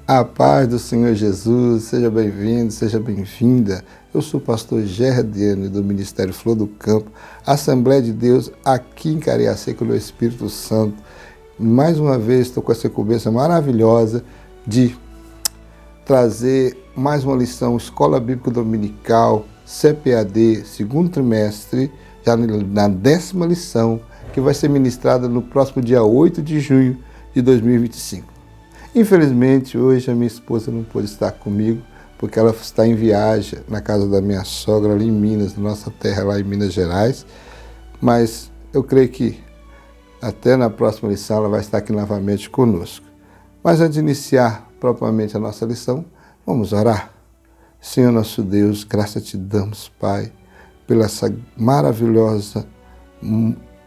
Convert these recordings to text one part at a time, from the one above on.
A paz do Senhor Jesus, seja bem-vindo, seja bem-vinda. Eu sou o pastor Gerardiano do Ministério Flor do Campo, Assembleia de Deus, aqui em Cariacica, no Espírito Santo. Mais uma vez estou com essa incumbência maravilhosa de trazer mais uma lição Escola Bíblica Dominical, CPAD, segundo trimestre, já na 10ª lição, que vai ser ministrada no próximo dia 8 de junho de 2025. Infelizmente, hoje a minha esposa não pôde estar comigo, porque ela está em viagem na casa da minha sogra, ali em Minas, na nossa terra, lá em Minas Gerais. Mas eu creio que até na próxima lição ela vai estar aqui novamente conosco. Mas antes de iniciar propriamente a nossa lição, vamos orar. Senhor nosso Deus, graça te damos, Pai, pela essa maravilhosa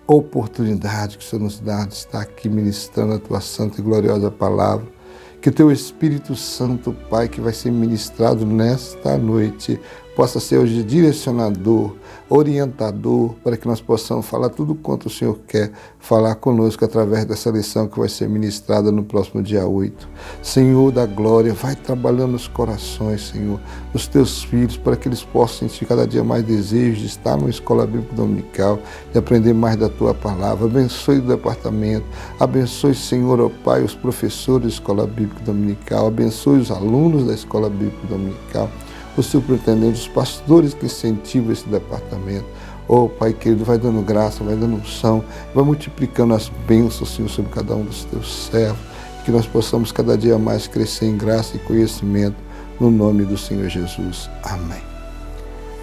oportunidade que o Senhor nos dá de estar aqui ministrando a tua santa e gloriosa palavra. Que o teu Espírito Santo, Pai, que vai ser ministrado nesta noite, possa ser hoje direcionador, orientador, para que nós possamos falar tudo quanto o Senhor quer falar conosco através dessa lição que vai ser ministrada no próximo dia 8. Senhor da glória, vai trabalhando nos corações, Senhor, dos teus filhos, para que eles possam sentir cada dia mais desejo de estar numa escola bíblica dominical, de aprender mais da tua palavra. Abençoe o departamento, abençoe, Senhor, ó Pai, os professores da escola bíblica dominical, abençoe os alunos da escola bíblica dominical, os superintendentes, os pastores que incentivam esse departamento. Oh, Pai querido, vai dando graça, vai dando unção, vai multiplicando as bênçãos, Senhor, sobre cada um dos teus servos, que nós possamos cada dia mais crescer em graça e conhecimento, no nome do Senhor Jesus. Amém.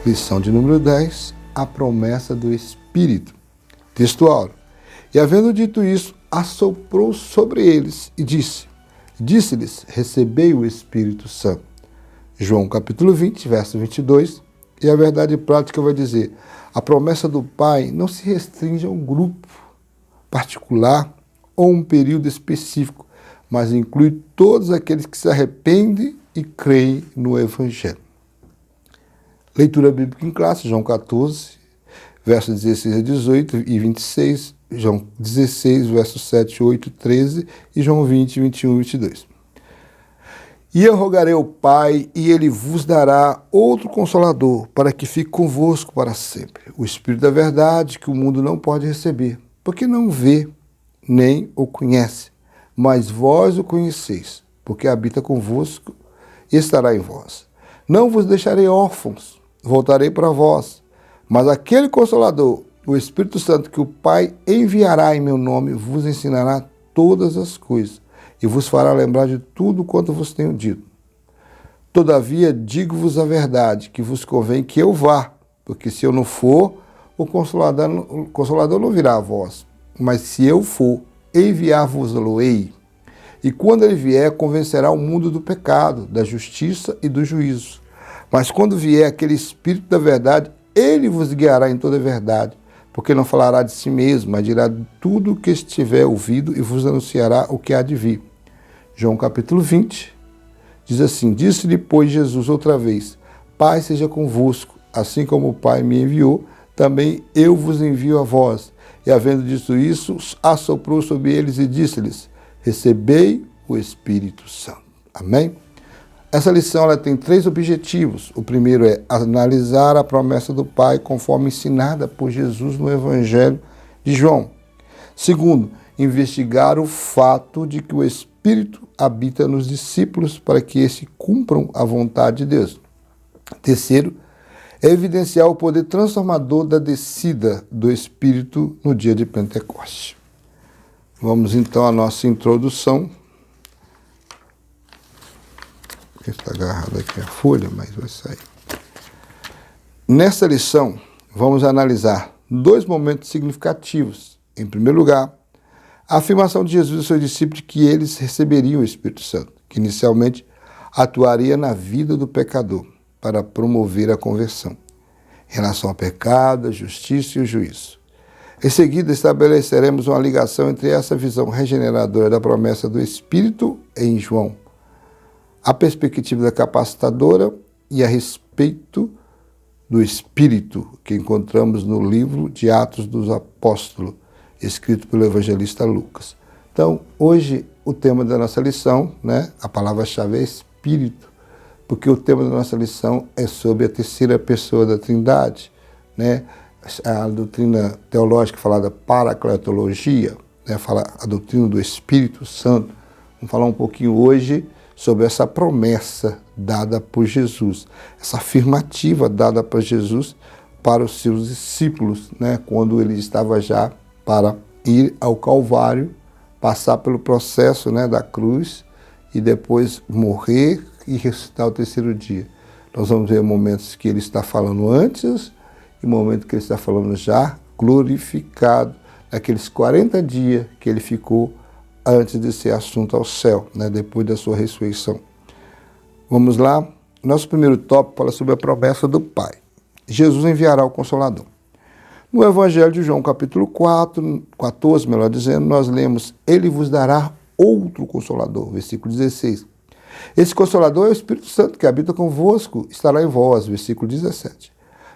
Lição de número 10, a promessa do Espírito. Textual. E havendo dito isso, assoprou sobre eles e disse-lhes, recebei o Espírito Santo. João capítulo 20, verso 22, e a verdade prática vai dizer, a promessa do Pai não se restringe a um grupo particular ou um período específico, mas inclui todos aqueles que se arrependem e creem no Evangelho. Leitura bíblica em classe, João 14, versos 16 a 18 e 26, João 16, versos 7, 8, 13 e João 20, 21 e 22. E eu rogarei ao Pai, e Ele vos dará outro Consolador, para que fique convosco para sempre. O Espírito da verdade, que o mundo não pode receber, porque não vê, nem o conhece. Mas vós o conheceis, porque habita convosco e estará em vós. Não vos deixarei órfãos, voltarei para vós. Mas aquele Consolador, o Espírito Santo, que o Pai enviará em meu nome, vos ensinará todas as coisas, e vos fará lembrar de tudo quanto vos tenho dito. Todavia, digo-vos a verdade, que vos convém que eu vá, porque se eu não for, o Consolador não virá a vós. Mas se eu for, enviar-vos-lo-ei. E quando ele vier, convencerá o mundo do pecado, da justiça e do juízo. Mas quando vier aquele Espírito da verdade, ele vos guiará em toda a verdade, porque não falará de si mesmo, mas dirá tudo o que estiver ouvido e vos anunciará o que há de vir. João capítulo 20 diz assim, disse-lhe, pois, Jesus outra vez, Pai seja convosco, assim como o Pai me enviou, também eu vos envio a vós. E havendo dito isso, assoprou sobre eles e disse-lhes, recebei o Espírito Santo. Amém? Essa lição ela tem 3 objetivos. O primeiro é analisar a promessa do Pai conforme ensinada por Jesus no Evangelho de João. Segundo, investigar o fato de que o Espírito habita nos discípulos para que esses cumpram a vontade de Deus. Terceiro, é evidenciar o poder transformador da descida do Espírito no dia de Pentecostes. Vamos então à nossa introdução. Está agarrado aqui a folha, mas vai sair. Nesta lição, vamos analisar 2 momentos significativos. Em primeiro lugar, a afirmação de Jesus e seus discípulos de que eles receberiam o Espírito Santo, que inicialmente atuaria na vida do pecador para promover a conversão, em relação ao pecado, a justiça e o juízo. Em seguida, estabeleceremos uma ligação entre essa visão regeneradora da promessa do Espírito em João, a perspectiva da capacitadora e a respeito do Espírito que encontramos no livro de Atos dos Apóstolos, escrito pelo evangelista Lucas. Então, hoje, o tema da nossa lição, né, a palavra-chave é Espírito, porque o tema da nossa lição é sobre a terceira pessoa da Trindade, né? A doutrina teológica falada paracletologia, né, fala a doutrina do Espírito Santo. Vamos falar um pouquinho hoje sobre essa promessa dada por Jesus, essa afirmativa dada por Jesus para os seus discípulos, né, quando ele estava já para ir ao Calvário, passar pelo processo, né, da cruz e depois morrer e ressuscitar ao terceiro dia. Nós vamos ver momentos que ele está falando antes e momento que ele está falando já glorificado, naqueles 40 dias que ele ficou antes de ser assunto ao céu, né, depois da sua ressurreição. Vamos lá? Nosso primeiro tópico fala sobre a promessa do Pai. Jesus enviará o Consolador. No Evangelho de João, capítulo 14, melhor dizendo, nós lemos: Ele vos dará outro Consolador, versículo 16. Esse Consolador é o Espírito Santo, que habita convosco, estará em vós, versículo 17.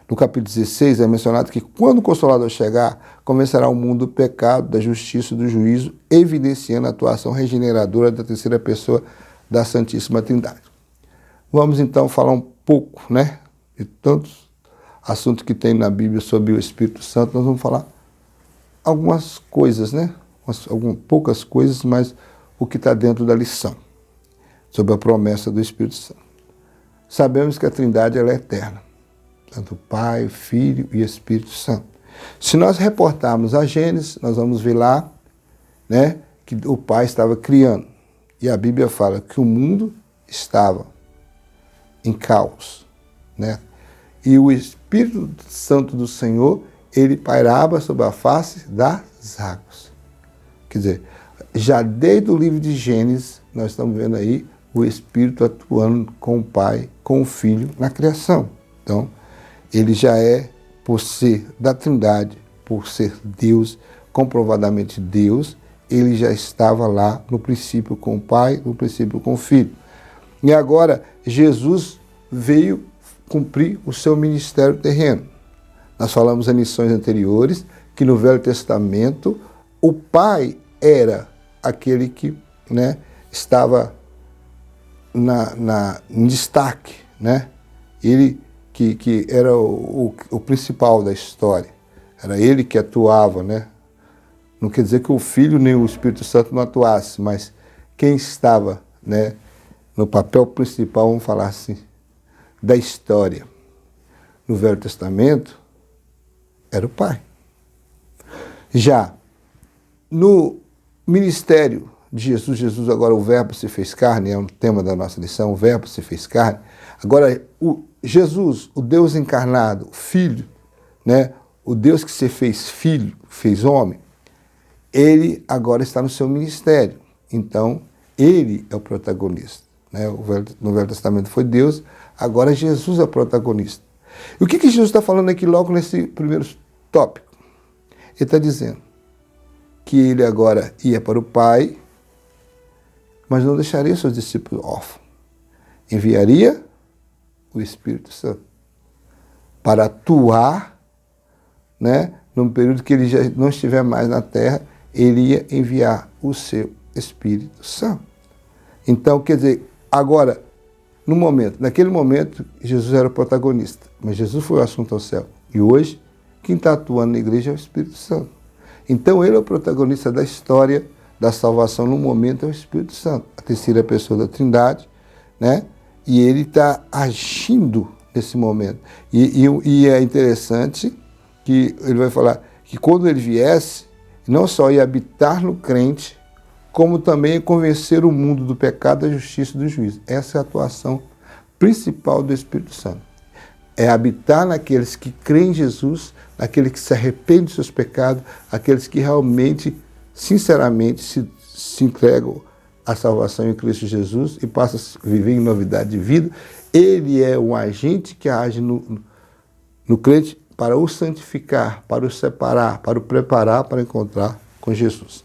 No capítulo 16 é mencionado que quando o Consolador chegar, convencerá o mundo do pecado, da justiça e do juízo, evidenciando a atuação regeneradora da terceira pessoa da Santíssima Trindade. Vamos então falar um pouco, né, de tantos assuntos que tem na Bíblia sobre o Espírito Santo. Nós vamos falar algumas coisas, né, poucas coisas, mas o que está dentro da lição, sobre a promessa do Espírito Santo. Sabemos que a Trindade ela é eterna. Tanto Pai, Filho e Espírito Santo. Se nós reportarmos a Gênesis, nós vamos ver lá, né, que o Pai estava criando. E a Bíblia fala que o mundo estava em caos, né? E o Espírito Santo do Senhor, ele pairava sobre a face das águas. Quer dizer, já desde o livro de Gênesis, nós estamos vendo aí o Espírito atuando com o Pai, com o Filho na criação. Então, ele já é, por ser da Trindade, por ser Deus, comprovadamente Deus, ele já estava lá no princípio com o Pai, no princípio com o Filho. E agora, Jesus veio cumprir o seu ministério terreno. Nós falamos em lições anteriores que no Velho Testamento o Pai era aquele que, né, estava em destaque, né? Ele que era o principal da história. Era ele que atuava, né? Não quer dizer que o Filho nem o Espírito Santo não atuasse, mas quem estava, né, no papel principal, vamos falar assim, da história no Velho Testamento, era o Pai. Já no ministério de Jesus agora o Verbo se fez carne, é um tema da nossa lição, o Verbo se fez carne. Agora, Jesus, o Deus encarnado, o Filho, né, o Deus que se fez filho, fez homem, ele agora está no seu ministério. Então, ele é o protagonista, né? No Velho Testamento foi Deus, agora Jesus é o protagonista. E o que Jesus está falando aqui logo nesse primeiro tópico? Ele está dizendo que ele agora ia para o Pai, mas não deixaria seus discípulos órfãos. Enviaria o Espírito Santo para atuar, né, num período que ele já não estiver mais na terra, ele ia enviar o seu Espírito Santo. Então, quer dizer, agora, naquele momento, Jesus era o protagonista, mas Jesus foi o assunto ao céu. E hoje, quem está atuando na igreja é o Espírito Santo. Então, ele é o protagonista da história da salvação no momento, é o Espírito Santo, a terceira pessoa da Trindade, né? E ele está agindo nesse momento. E é interessante que ele vai falar que quando ele viesse, não só ia habitar no crente, como também ia convencer o mundo do pecado, da justiça e do juízo. Essa é a atuação principal do Espírito Santo. É habitar naqueles que creem em Jesus, naqueles que se arrependem dos seus pecados, aqueles que realmente, sinceramente, se entregam à salvação em Cristo Jesus e passam a viver em novidade de vida. Ele é um agente que age no crente para o santificar, para o separar, para o preparar para encontrar com Jesus.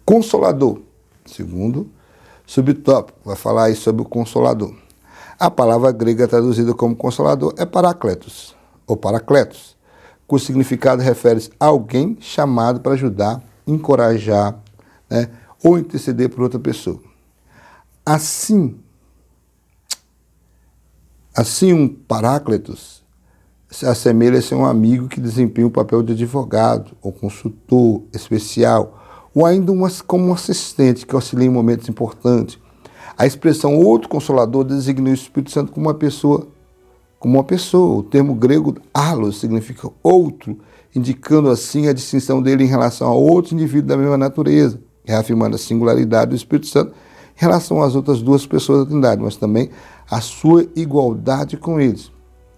Consolador, segundo subtópico, vai falar aí sobre o Consolador. A palavra grega traduzida como Consolador é Parácletos, ou Paracletos, cujo significado refere-se a alguém chamado para ajudar, encorajar, né? Ou interceder por outra pessoa. Assim um Paráclitos se assemelha a ser um amigo que desempenha o papel de advogado, ou consultor especial, ou ainda como um assistente que auxilia em momentos importantes. A expressão outro consolador designa o Espírito Santo como uma pessoa. O termo grego allos significa outro, indicando assim a distinção dele em relação a outro indivíduo da mesma natureza, reafirmando a singularidade do Espírito Santo em relação às outras duas pessoas da Trindade, mas também a sua igualdade com eles.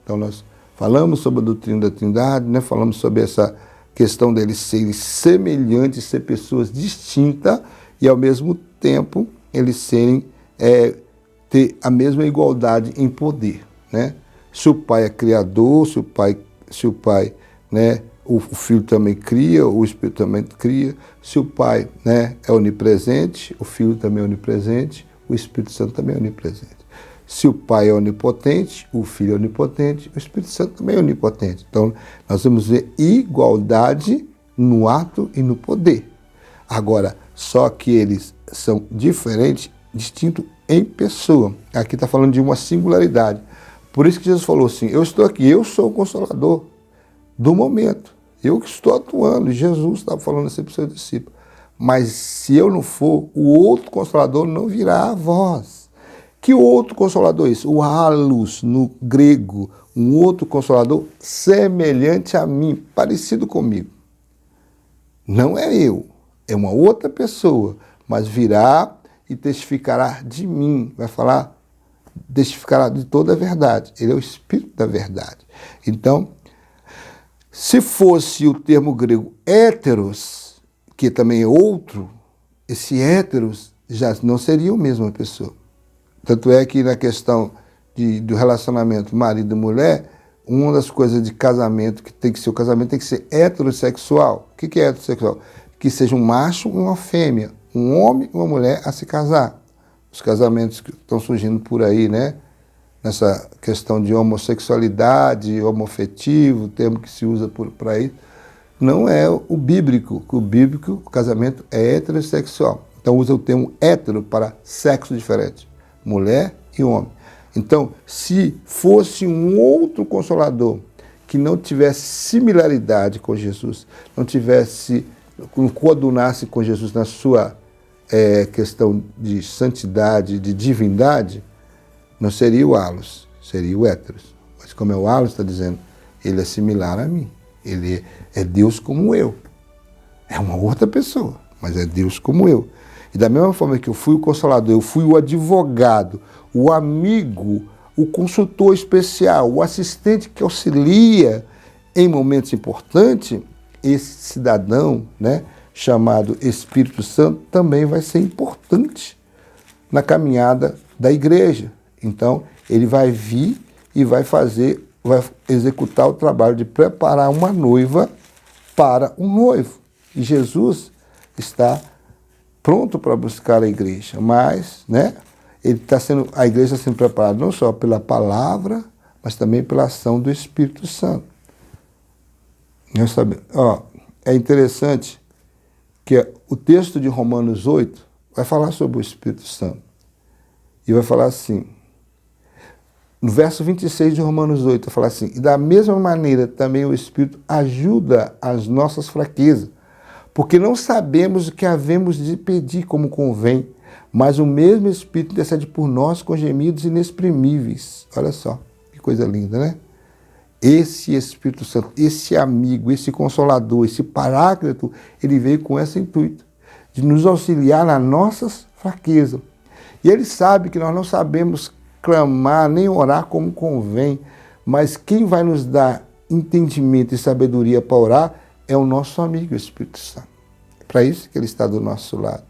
Então nós falamos sobre a doutrina da Trindade, né? Falamos sobre essa questão deles serem semelhantes, ser pessoas distintas e ao mesmo tempo eles serem ter a mesma igualdade em poder, né? Se o pai é criador, se o pai, né, o filho também cria, o Espírito também cria. Se o pai, né, é onipresente, o filho também é onipresente, o Espírito Santo também é onipresente. Se o pai é onipotente, o filho é onipotente, o Espírito Santo também é onipotente. Então, nós vamos ver igualdade no ato e no poder. Agora, só que eles são diferentes, distintos em pessoa. Aqui está falando de uma singularidade. Por isso que Jesus falou assim, eu estou aqui, eu sou o Consolador do momento. Eu que estou atuando. Jesus estava falando assim para os seus discípulos. Mas se eu não for, o outro Consolador não virá a vós. Que outro Consolador é esse? O allos, no grego, um outro Consolador semelhante a mim, parecido comigo. Não é eu, é uma outra pessoa, mas virá e testificará de mim, vai falar, testificará de toda a verdade. Ele é o Espírito da verdade. Então, se fosse o termo grego héteros, que também é outro, esse héteros já não seria a mesma pessoa. Tanto é que na questão do relacionamento marido e mulher, uma das coisas de casamento que tem que ser, o casamento tem que ser heterossexual. O que é heterossexual? Que seja um macho e uma fêmea, um homem e uma mulher a se casar. Os casamentos que estão surgindo por aí, né? Nessa questão de homossexualidade, homoafetivo, o termo que se usa por aí, não é o bíblico. O bíblico, o casamento é heterossexual. Então usa o termo hétero para sexo diferente, mulher e homem. Então, se fosse um outro Consolador que não tivesse similaridade com Jesus, não coadunasse com Jesus na sua questão de santidade, de divindade, não seria o allos, seria o héteros. Mas como é o allos, está dizendo, ele é similar a mim. Ele é Deus como eu. É uma outra pessoa, mas é Deus como eu. E da mesma forma que eu fui o Consolador, eu fui o advogado, o amigo, o consultor especial, o assistente que auxilia em momentos importantes, esse cidadão, né, chamado Espírito Santo, também vai ser importante na caminhada da igreja. Então, ele vai vir e vai executar o trabalho de preparar uma noiva para um noivo. E Jesus está pronto para buscar a igreja, mas, né, a igreja está sendo preparada não só pela palavra, mas também pela ação do Espírito Santo. É interessante que o texto de Romanos 8 vai falar sobre o Espírito Santo. E vai falar assim, no verso 26 de Romanos 8, vai falar assim, e da mesma maneira também o Espírito ajuda as nossas fraquezas, porque não sabemos o que havemos de pedir como convém, mas o mesmo Espírito intercede por nós com gemidos inexprimíveis. Olha só, que coisa linda, né? Esse Espírito Santo, esse amigo, esse Consolador, esse Paráclito, ele veio com esse intuito, de nos auxiliar nas nossas fraquezas. E ele sabe que nós não sabemos clamar, nem orar como convém, mas quem vai nos dar entendimento e sabedoria para orar é o nosso amigo, o Espírito Santo. É para isso que ele está do nosso lado.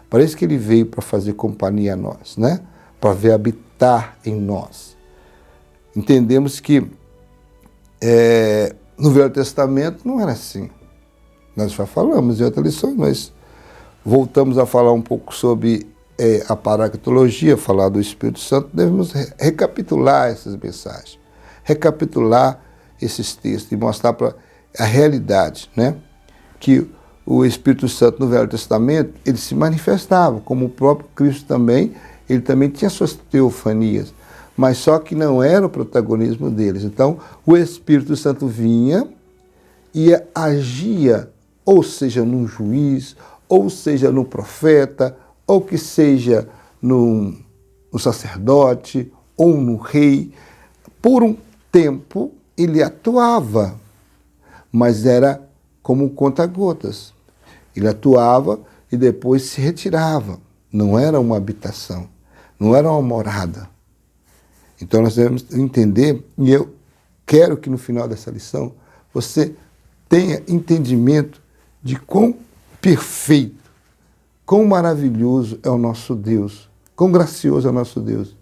Para isso que ele veio para fazer companhia a nós, né? Para ver habitar em nós. Entendemos que no Velho Testamento não era assim. Nós já falamos em outras lições, mas voltamos a falar um pouco sobre a paractologia, falar do Espírito Santo, devemos recapitular essas mensagens, recapitular esses textos e mostrar para a realidade, né? Que o Espírito Santo no Velho Testamento, ele se manifestava, como o próprio Cristo também, ele também tinha suas teofanias, mas só que não era o protagonismo deles. Então, o Espírito Santo vinha e agia, ou seja, num juiz, ou seja, no profeta, ou que seja no sacerdote, ou no rei. Por um tempo, ele atuava, mas era como conta-gotas. Ele atuava e depois se retirava. Não era uma habitação, não era uma morada. Então nós devemos entender, e eu quero que no final dessa lição você tenha entendimento de quão perfeito, quão maravilhoso é o nosso Deus, quão gracioso é o nosso Deus.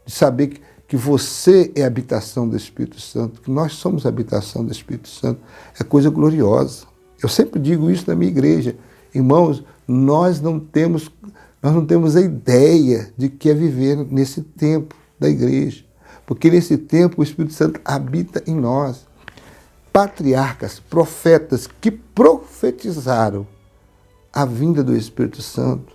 De saber que você é a habitação do Espírito Santo, que nós somos a habitação do Espírito Santo, é coisa gloriosa. Eu sempre digo isso na minha igreja. Irmãos, nós não temos a ideia de que é viver nesse tempo da igreja, porque nesse tempo o Espírito Santo habita em nós. Patriarcas, profetas que profetizaram a vinda do Espírito Santo,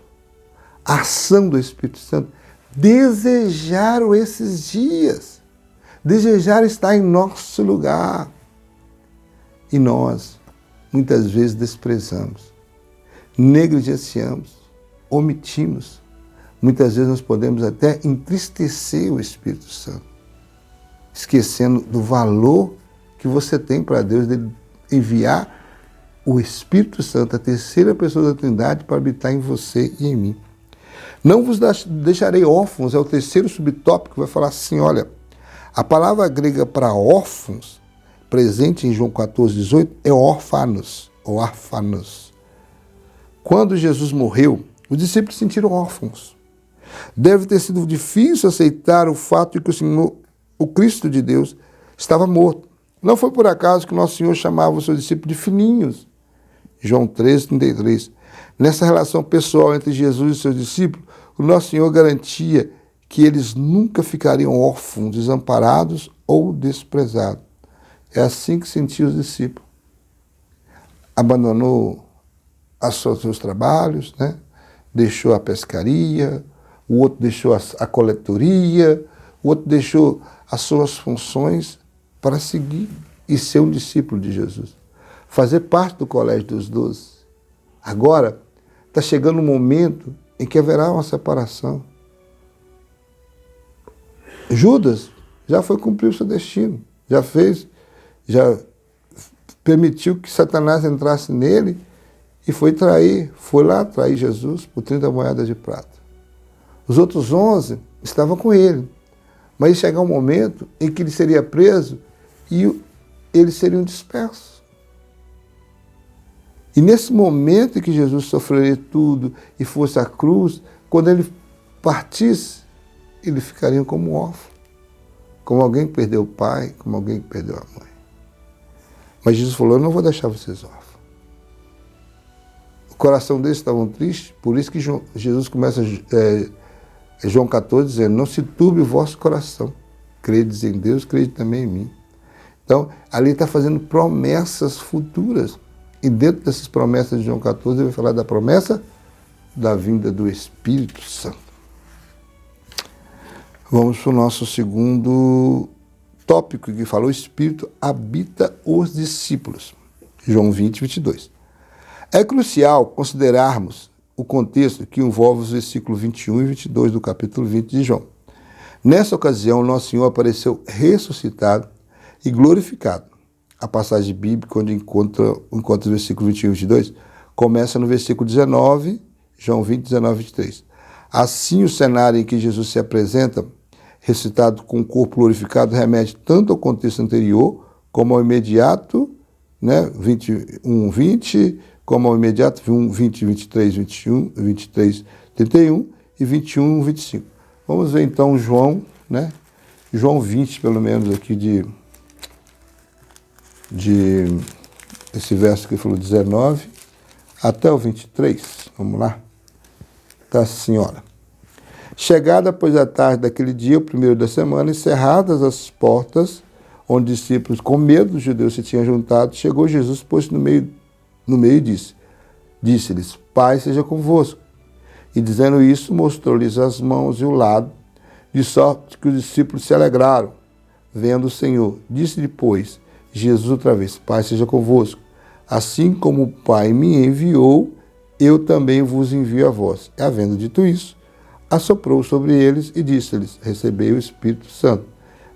a ação do Espírito Santo, desejaram esses dias, desejaram estar em nosso lugar. E nós, muitas vezes, desprezamos, negligenciamos, omitimos. Muitas vezes nós podemos até entristecer o Espírito Santo, esquecendo do valor que você tem para Deus de enviar o Espírito Santo, a terceira pessoa da Trindade, para habitar em você e em mim. Não vos deixarei órfãos, é o terceiro subtópico que vai falar assim, olha, a palavra grega para órfãos, presente em João 14:18, é órfãos, ou órfãos. Quando Jesus morreu, os discípulos se sentiram órfãos. Deve ter sido difícil aceitar o fato de que o Senhor, o Cristo de Deus, estava morto. Não foi por acaso que nosso Senhor chamava os seus discípulos de filhinhos. João 13:33. Nessa relação pessoal entre Jesus e seus discípulos, o nosso Senhor garantia que eles nunca ficariam órfãos, desamparados ou desprezados. É assim que sentiu os discípulos. Abandonou os seus trabalhos, né? Deixou a pescaria, o outro deixou a coletoria, o outro deixou as suas funções para seguir e ser um discípulo de Jesus. Fazer parte do colégio dos 12. Agora, está chegando um momento em que haverá uma separação. Judas já foi cumprir o seu destino, já permitiu que Satanás entrasse nele e foi lá trair Jesus por 30 moedas de prata. Os outros 11 estavam com ele, mas ia chegar um momento em que ele seria preso e eles seriam dispersos. E nesse momento em que Jesus sofreria tudo e fosse à cruz, quando ele partisse, eles ficariam como órfãos, como alguém que perdeu o pai, como alguém que perdeu a mãe. Mas Jesus falou, eu não vou deixar vocês órfãos. O coração deles estavam tristes, por isso que Jesus começa João 14 dizendo, não se turbe o vosso coração, credes em Deus, crede também em mim. Então, ali está fazendo promessas futuras. E dentro dessas promessas de João 14, ele vai falar da promessa da vinda do Espírito Santo. Vamos para o nosso segundo tópico, que fala, o Espírito habita os discípulos. João 20:22. É crucial considerarmos o contexto que envolve os versículos 21 e 22 do capítulo 20 de João. Nessa ocasião, nosso Senhor apareceu ressuscitado e glorificado. A passagem bíblica, onde encontra os versículos 21 e 22, começa no versículo 19, João 20, 19 e 23. Assim, o cenário em que Jesus se apresenta, ressuscitado com o corpo glorificado, remete tanto ao contexto anterior, como ao imediato, né, 21, 20, como ao imediato, 20, 23, 21, 23, 31 e 21, 25. Vamos ver então João, né? João 20, pelo menos aqui de esse verso que falou 19 até o 23. Vamos lá? Está assim, olha. Chegada, pois, a tarde daquele dia, o primeiro da semana, encerradas as portas, onde os discípulos, com medo dos judeus, se tinham juntado, chegou Jesus, pôs-se no meio e disse, Disse-lhes: Paz seja convosco. E dizendo isso, mostrou-lhes as mãos e o lado, de sorte que os discípulos se alegraram, vendo o Senhor. Disse-lhe, pois, Jesus outra vez: Paz seja convosco. Assim como o Pai me enviou, eu também vos envio a vós. E, havendo dito isso, assoprou sobre eles e disse-lhes: Recebei o Espírito Santo.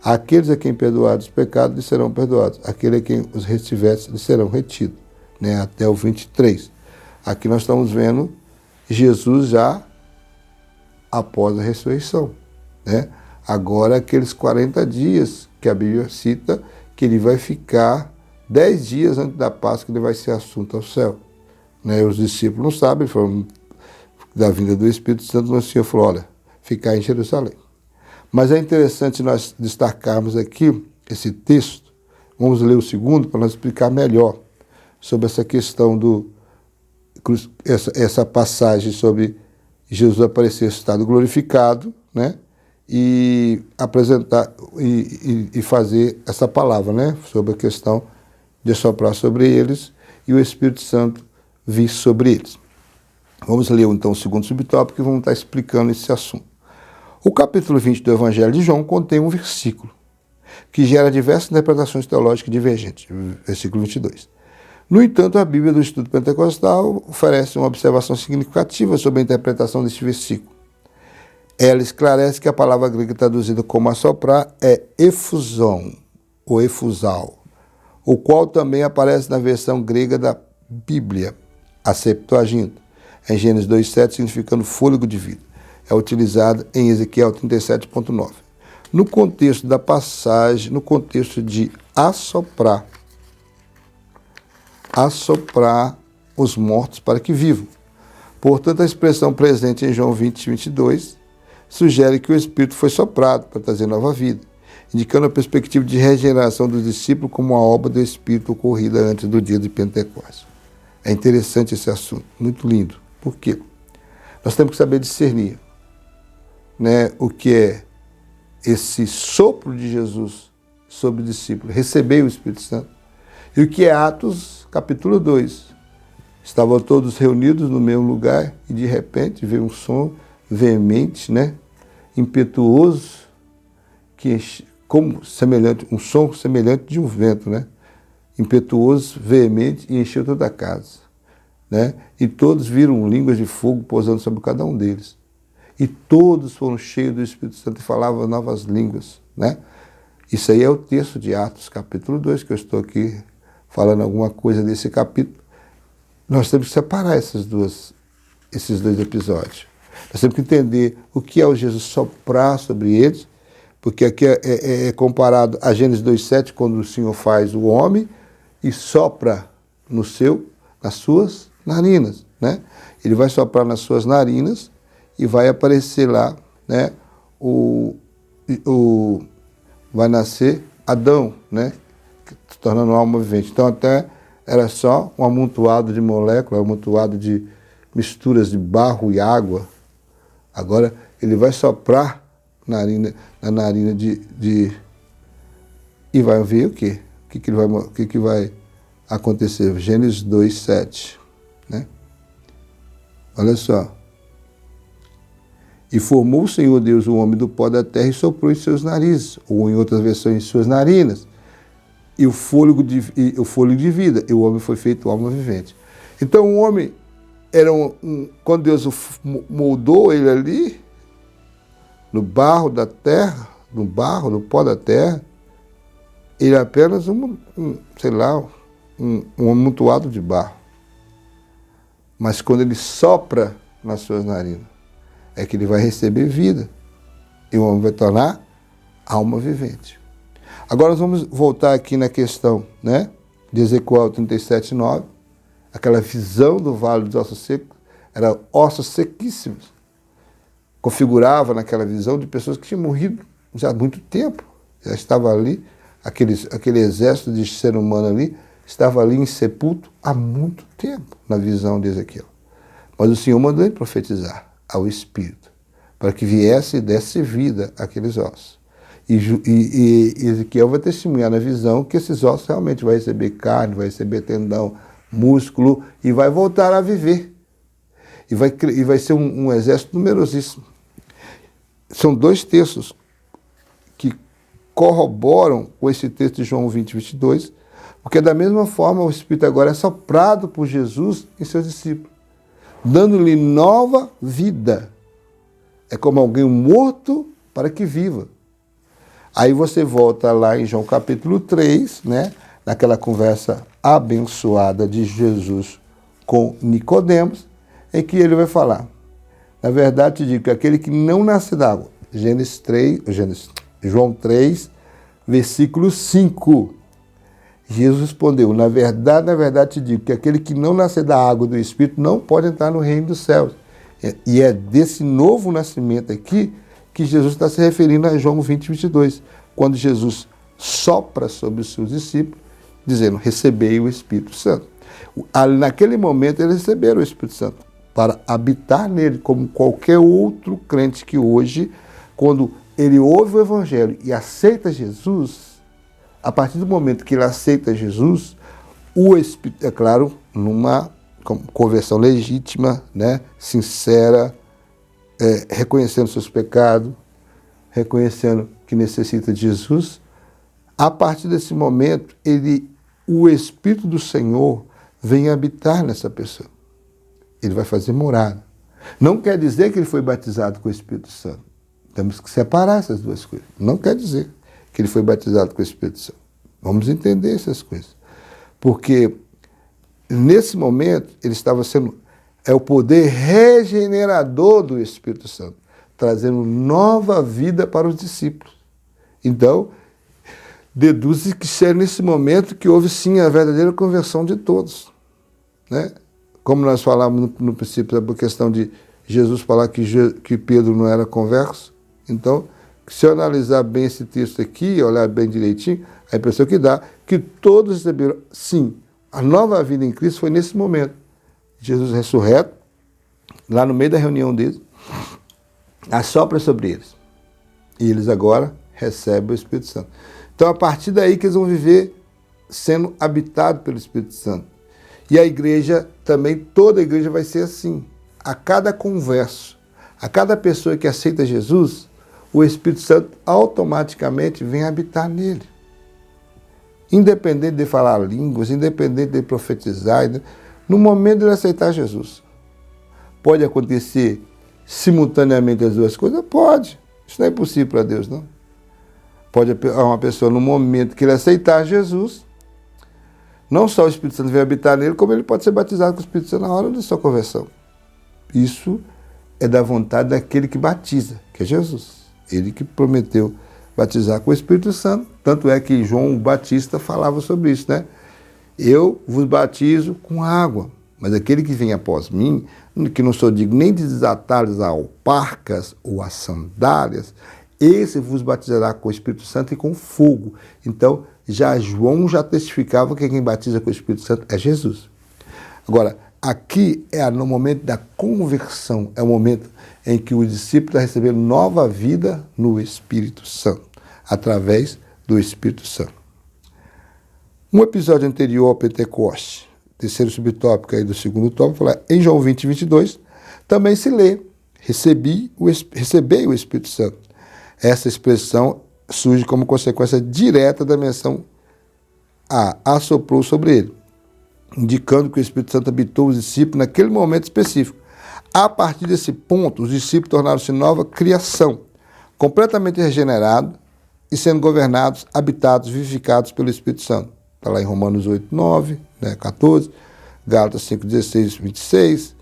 Aqueles a quem perdoados os pecados lhes serão perdoados. Aquele a quem os retiverem lhes serão retidos. Até o 23. Aqui nós estamos vendo Jesus já após a ressurreição. Agora, aqueles 40 dias que a Bíblia cita, que ele vai ficar 10 dias antes da Páscoa, ele vai ser assunto ao céu. Os discípulos não sabem, foram da vinda do Espírito Santo, mas o Senhor falou: olha, ficar em Jerusalém. Mas é interessante nós destacarmos aqui esse texto. Vamos ler o segundo para nós explicar melhor sobre essa questão essa passagem sobre Jesus aparecer em estado glorificado, e apresentar e fazer essa palavra, sobre a questão de soprar sobre eles e o Espírito Santo vir sobre eles. Vamos ler então o segundo subtópico e vamos estar explicando esse assunto. O capítulo 20 do Evangelho de João contém um versículo que gera diversas interpretações teológicas divergentes. Versículo 22. No entanto, a Bíblia do Estudo Pentecostal oferece uma observação significativa sobre a interpretação deste versículo. Ela esclarece que a palavra grega traduzida como assoprar é efusão, ou efusal, o qual também aparece na versão grega da Bíblia, a Septuaginta, em Gênesis 2,7, significando fôlego de vida. É utilizada em Ezequiel 37,9. No contexto da passagem, no contexto de assoprar os mortos para que vivam. Portanto, a expressão presente em João 20, 22 sugere que o Espírito foi soprado para trazer nova vida, indicando a perspectiva de regeneração dos discípulos como uma obra do Espírito ocorrida antes do dia de Pentecostes. É interessante esse assunto, muito lindo. Por quê? Nós temos que saber discernir o que é esse sopro de Jesus sobre o discípulo, receber o Espírito Santo, e o que é Atos, capítulo 2. Estavam todos reunidos no mesmo lugar e, de repente, veio um som veemente, impetuoso, um som semelhante de um vento, impetuoso, veemente, e encheu toda a casa. E todos viram línguas de fogo pousando sobre cada um deles. E todos foram cheios do Espírito Santo e falavam novas línguas. Isso aí é o texto de Atos, capítulo 2, que eu estou aqui falando alguma coisa desse capítulo. Nós temos que separar esses dois episódios. Nós temos que entender o que é o Jesus soprar sobre eles, porque aqui é comparado a Gênesis 2,7, quando o Senhor faz o homem e sopra nas suas narinas. Ele vai soprar nas suas narinas e vai aparecer lá, vai nascer Adão, se tornando uma alma vivente. Então até era só um amontoado de moléculas, um amontoado de misturas de barro e água. Agora ele vai soprar na narina e vai ver o quê? O que vai acontecer? Gênesis 2,7. Olha só. E formou o Senhor Deus o homem do pó da terra e soprou em seus narizes, ou em outras versões, em suas narinas, e o fôlego de vida, e o homem foi feito alma vivente. Então o homem era quando Deus moldou ele ali, no barro da terra, no pó da terra, ele é apenas um amontoado de barro. Mas quando ele sopra nas suas narinas, é que ele vai receber vida. E o homem vai tornar alma vivente. Agora nós vamos voltar aqui na questão, de Ezequiel 37,9. Aquela visão do vale dos ossos secos, eram ossos sequíssimos. Configurava naquela visão de pessoas que tinham morrido já há muito tempo. Já estava ali, aquele exército de ser humano ali, estava ali insepulto há muito tempo, na visão de Ezequiel. Mas o Senhor mandou ele profetizar ao Espírito, para que viesse e desse vida àqueles ossos. E Ezequiel vai testemunhar na visão que esses ossos realmente vão receber carne, vai receber tendão, músculo e vai voltar a viver. E vai ser um exército numerosíssimo. São dois textos que corroboram com esse texto de João 20, 22, porque da mesma forma o Espírito agora é soprado por Jesus em seus discípulos, dando-lhe nova vida. É como alguém morto para que viva. Aí você volta lá em João capítulo 3, né, naquela conversa abençoada de Jesus com Nicodemos, em que ele vai falar: na verdade te digo que aquele que não nasce d'água, João 3, versículo 5. Jesus respondeu: na verdade te digo que aquele que não nascer da água e do Espírito não pode entrar no reino dos céus. E é desse novo nascimento aqui que Jesus está se referindo a João 20, 22, quando Jesus sopra sobre os seus discípulos, dizendo: recebei o Espírito Santo. Naquele momento eles receberam o Espírito Santo para habitar nele, como qualquer outro crente que hoje, quando ele ouve o Evangelho e aceita Jesus, a partir do momento que ele aceita Jesus, o Espírito, é claro, numa conversão legítima, né, sincera, reconhecendo seus pecados, reconhecendo que necessita de Jesus, a partir desse momento, o Espírito do Senhor vem habitar nessa pessoa. Ele vai fazer morada. Não quer dizer que ele foi batizado com o Espírito Santo. Temos que separar essas duas coisas. Não quer dizer que ele foi batizado com o Espírito Santo. Vamos entender essas coisas. Porque nesse momento ele estava sendo... É o poder regenerador do Espírito Santo, trazendo nova vida para os discípulos. Então, deduz que é nesse momento que houve sim a verdadeira conversão de todos, né? Como nós falávamos no princípio, a questão de Jesus falar que Pedro não era converso. Então, se eu analisar bem esse texto aqui, olhar bem direitinho, a impressão que dá que todos receberam, sim, a nova vida em Cristo foi nesse momento. Jesus ressurreto, lá no meio da reunião deles, assopra sobre eles. E eles agora recebem o Espírito Santo. Então, a partir daí que eles vão viver sendo habitados pelo Espírito Santo. E a igreja também, toda a igreja vai ser assim. A cada converso, a cada pessoa que aceita Jesus, o Espírito Santo automaticamente vem habitar nele. Independente de falar línguas, independente de profetizar, no momento de ele aceitar Jesus. Pode acontecer simultaneamente as duas coisas? Pode. Isso não é impossível para Deus, não. Pode uma pessoa, no momento que ele aceitar Jesus, não só o Espírito Santo vem habitar nele, como ele pode ser batizado com o Espírito Santo na hora da sua conversão. Isso é da vontade daquele que batiza, que é Jesus. Ele que prometeu batizar com o Espírito Santo. Tanto é que João Batista falava sobre isso, né? Eu vos batizo com água, mas aquele que vem após mim, que não sou digno nem de desatar as alparcas ou as sandálias, esse vos batizará com o Espírito Santo e com fogo. Então, João já testificava que quem batiza com o Espírito Santo é Jesus. Agora, aqui é no momento da conversão, é o momento em que o discípulo está recebendo nova vida no Espírito Santo, através do Espírito Santo. Um episódio anterior ao Pentecoste, terceiro subtópico aí do segundo tópico, fala, em João 20, 22, também se lê, recebei o Espírito Santo. Essa expressão surge como consequência direta da menção assoprou sobre ele, indicando que o Espírito Santo habitou os discípulos naquele momento específico. A partir desse ponto, os discípulos tornaram-se nova criação, completamente regenerados e sendo governados, habitados, vivificados pelo Espírito Santo. Está lá em Romanos 8, 9, 14, Gálatas 5, 16, 26.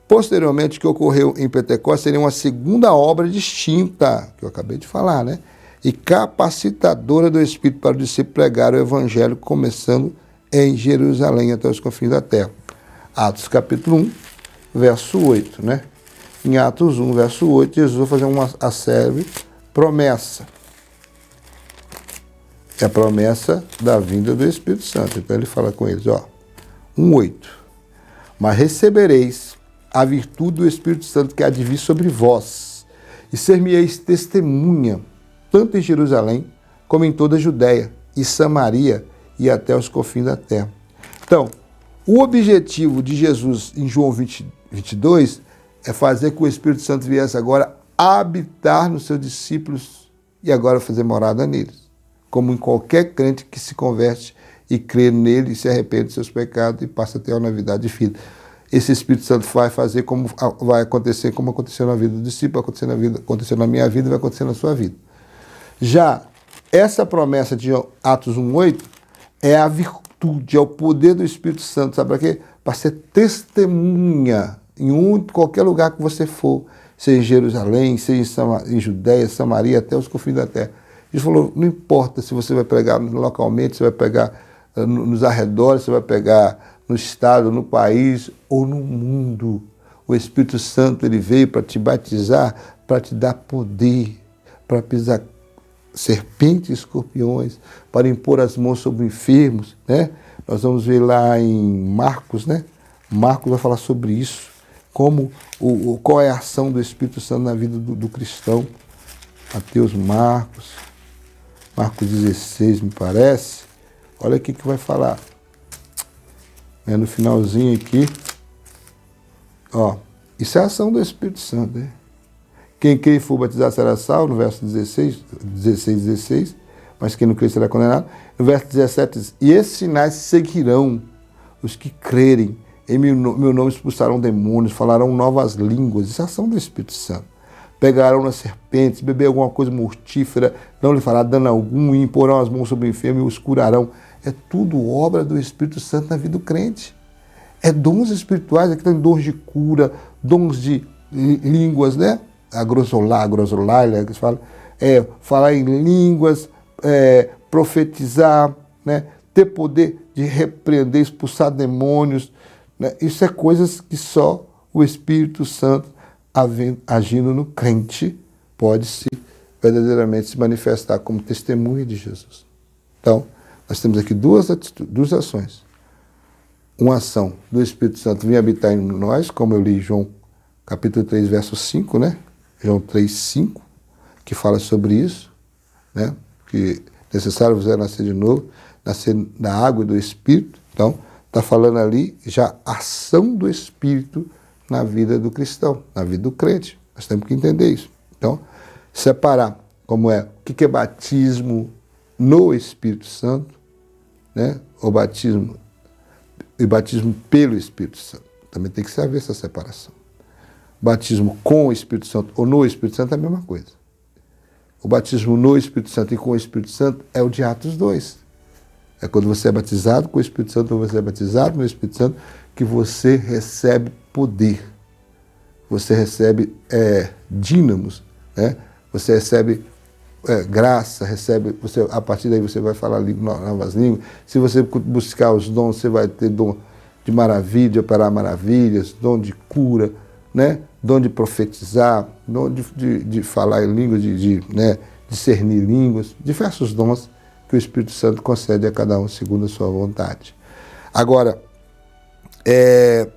Posteriormente, o que ocorreu em Pentecostes seria uma segunda obra distinta, que eu acabei de falar, né? E capacitadora do Espírito para o discípulo pregar o Evangelho, começando em Jerusalém até os confins da terra. Atos capítulo 1, verso 8, né? Em Atos 1, verso 8, Jesus vai fazer uma célebre promessa. É a promessa da vinda do Espírito Santo. Então ele fala com eles, 1:8. Mas recebereis a virtude do Espírito Santo que há de vir sobre vós, e ser-me-eis testemunha, tanto em Jerusalém, como em toda a Judéia e Samaria, e até os confins da terra. Então, O objetivo de Jesus em João 22 é fazer com que o Espírito Santo viesse agora habitar nos seus discípulos e agora fazer morada neles. Como em qualquer crente que se converte e crê nele e se arrepende dos seus pecados e passa a ter uma novidade de vida. Esse Espírito Santo vai fazer como vai acontecer, como aconteceu na vida do discípulo, aconteceu na minha vida e vai acontecer na sua vida. Já essa promessa de Atos 1:8 é a virtude, é o poder do Espírito Santo, sabe para quê? Para ser testemunha em qualquer lugar que você for, seja em Jerusalém, seja em Judéia, Samaria, até os confins da terra. Jesus falou, não importa se você vai pregar localmente, se vai pregar nos arredores, se vai pregar no estado, no país ou no mundo. O Espírito Santo ele veio para te batizar, para te dar poder, para pisar serpentes e escorpiões, para impor as mãos sobre enfermos, né? Nós vamos ver lá em Marcos, né? Marcos vai falar sobre isso, como qual é a ação do Espírito Santo na vida do cristão. Mateus, Marcos 16, me parece. Olha o que vai falar. No finalzinho aqui, ó, isso é a ação do Espírito Santo, né? Quem crê e for batizado será salvo, no verso 16, mas quem não crê será condenado. No verso 17 diz, e esses sinais seguirão os que crerem, em meu nome expulsarão demônios, falarão novas línguas, isso é a ação do Espírito Santo. Pegarão nas serpentes, beber alguma coisa mortífera, não lhe fará dano algum, e imporão as mãos sobre o enfermo e os curarão. É tudo obra do Espírito Santo na vida do crente. É dons espirituais, aqui tem dons de cura, dons de línguas, né? A grossolá, que se fala, falar em línguas, profetizar, né? Ter poder de repreender, expulsar demônios, né? Isso é coisas que só o Espírito Santo agindo no crente pode verdadeiramente se manifestar como testemunha de Jesus. Então, nós temos aqui duas ações. Uma ação do Espírito Santo vir habitar em nós, como eu li em João capítulo 3, verso 5, né? João 3, 5, que fala sobre isso, né? Que é necessário você nascer de novo, nascer da água e do Espírito. Então, está falando ali já a ação do Espírito na vida do cristão, na vida do crente. Nós temos que entender isso. Então, separar como o que é batismo no Espírito Santo, né? O batismo e batismo pelo Espírito Santo. Também tem que saber essa separação. Batismo com o Espírito Santo ou no Espírito Santo é a mesma coisa. O batismo no Espírito Santo e com o Espírito Santo é o de Atos 2. É quando você é batizado com o Espírito Santo ou você é batizado no Espírito Santo que você recebe poder. Você recebe dínamos, né? Você recebe graça, a partir daí você vai falar novas línguas. Se você buscar os dons, você vai ter dom de maravilha, de operar maravilhas, dom de cura, né? Dom de profetizar, dom de falar em línguas, de discernir línguas, diversos dons que o Espírito Santo concede a cada um segundo a sua vontade. Agora,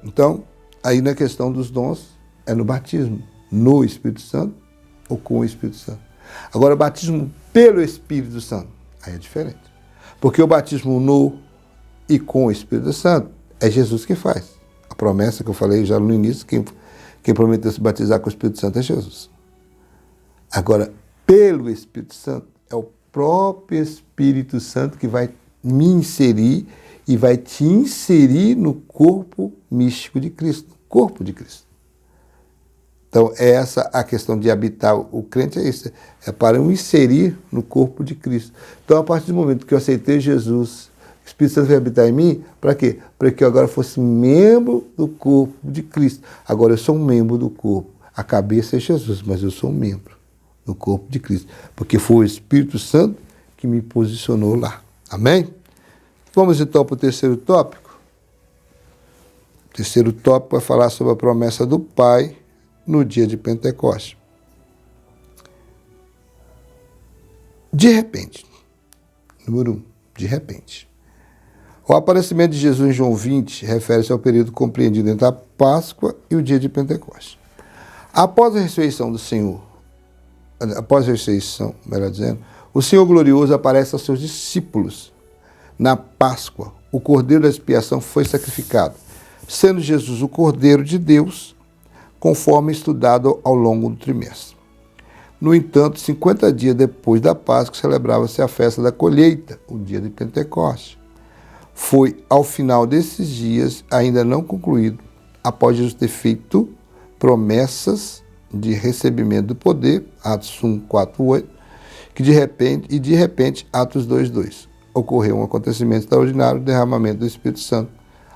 então, aí na questão dos dons, é no batismo, no Espírito Santo ou com o Espírito Santo. Agora, o batismo pelo Espírito Santo, aí é diferente. Porque o batismo no e com o Espírito Santo é Jesus que faz. A promessa que eu falei já no início, quem prometeu se batizar com o Espírito Santo é Jesus. Agora, pelo Espírito Santo, é o próprio Espírito Santo que vai me inserir e vai te inserir no corpo místico de Cristo, no corpo de Cristo. Então, essa a questão de habitar o crente, é isso, é para eu inserir no corpo de Cristo. Então, a partir do momento que eu aceitei Jesus, o Espírito Santo vai habitar em mim, para quê? Para que eu agora fosse membro do corpo de Cristo. Agora eu sou um membro do corpo. A cabeça é Jesus, mas eu sou um membro do corpo de Cristo, porque foi o Espírito Santo que me posicionou lá. Amém? Vamos então para o terceiro tópico. O terceiro tópico vai falar sobre a promessa do Pai no dia de Pentecostes. De repente, número 1, de repente. O aparecimento de Jesus em João 20 refere-se ao período compreendido entre a Páscoa e o dia de Pentecostes. Após a ressurreição do Senhor, melhor dizendo, o Senhor glorioso aparece aos seus discípulos na Páscoa o cordeiro da expiação foi sacrificado, sendo Jesus o cordeiro de Deus, conforme estudado ao longo do trimestre. No entanto, 50 dias depois da Páscoa, celebrava-se a festa da colheita, o dia de Pentecostes. Foi ao final desses dias, ainda não concluído, após Jesus ter feito promessas de recebimento do poder, Atos 1, 4, 8, que de repente, Atos 2, 2, ocorreu um acontecimento extraordinário, o derramamento do Espírito Santo,